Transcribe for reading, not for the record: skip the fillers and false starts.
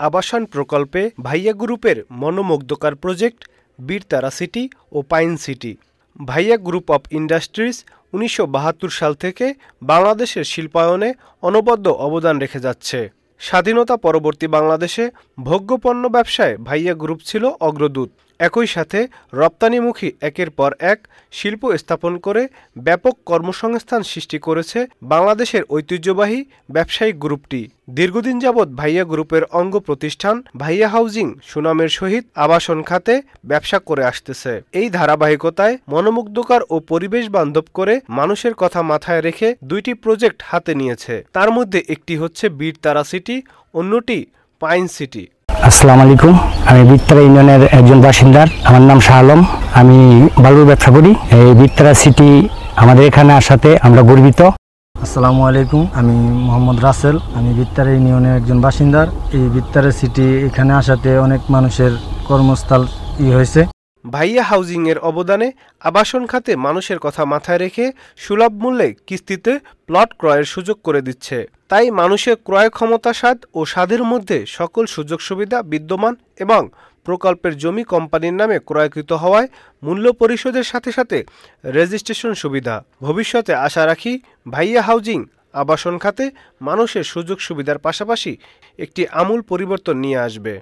আবাসন প্রকল্পে ভাইয়া গ্রুপের মনোমুগ্ধকর প্রজেক্ট বীরতারা সিটি ও পাইন সিটি। ভাইয়া গ্রুপ অব ইন্ডাস্ট্রিজ ১৯৭২ সাল থেকে বাংলাদেশের শিল্পায়নে অনবদ্য অবদান রেখে যাচ্ছে। স্বাধীনতা পরবর্তী বাংলাদেশে ভোগ্যপণ্য ব্যবসায় ভাইয়া গ্রুপ ছিল অগ্রদূত। একই সাথে রপ্তানিমুখী একের পর এক শিল্প স্থাপন করে ব্যাপক কর্মসংস্থান সৃষ্টি করেছে বাংলাদেশের ঐতিহ্যবাহী ব্যবসায়িক গ্রুপটি। দীর্ঘদিন যাবৎ ভাইয়া গ্রুপের অঙ্গ প্রতিষ্ঠান ভাইয়া হাউজিং সুনামের সহিত আবাসন খাতে ব্যবসা করে আসতেছে। এই ধারাবাহিকতায় মনোমুগ্ধকর ও পরিবেশ বান্ধব করে মানুষের কথা মাথায় রেখে দুইটি প্রজেক্ট হাতে নিয়েছে। তার মধ্যে একটি হচ্ছে বীরতারা সিটি, অন্যটি পাইন সিটি। আসসালামু আলাইকুম, আমি বীরতারা ইউনিয়নের একজন বাসিন্দা। আমার নাম শাহ আলম, আমি বালুর ব্যবসা করি। এই বীরতারা সিটি আমাদের এখানে আসাতে আমরা গর্বিত। আসসালামু আলাইকুম, আমি মোহাম্মদ রাসেল, আমি বীরতারা ইউনিয়নের একজন বাসিন্দা। এই বীরতারা সিটি এখানে আসাতে অনেক মানুষের কর্মস্থল হয়েছে। ভাইয়া হাউজিং এর অবদানে আবাসন খাতে মানুষের কথা মাথায় রেখে সুলভ মূল্যে কিস্তিতে প্লট ক্রয়ের সুযোগ করে দিচ্ছে। তাই মানুষের ক্রয় ক্ষমতাসাদ ও স্বাদের মধ্যে সকল সুযোগ সুবিধা বিদ্যমান এবং প্রকল্পের জমি কোম্পানির নামে ক্রয়কৃত হওয়ায় মূল্য পরিশোধের সাথে সাথে রেজিস্ট্রেশন সুবিধা। ভবিষ্যতে আশা রাখি ভাইয়া হাউজিং আবাসন খাতে মানুষের সুযোগ সুবিধার পাশাপাশি একটি আমূল পরিবর্তন নিয়ে আসবে।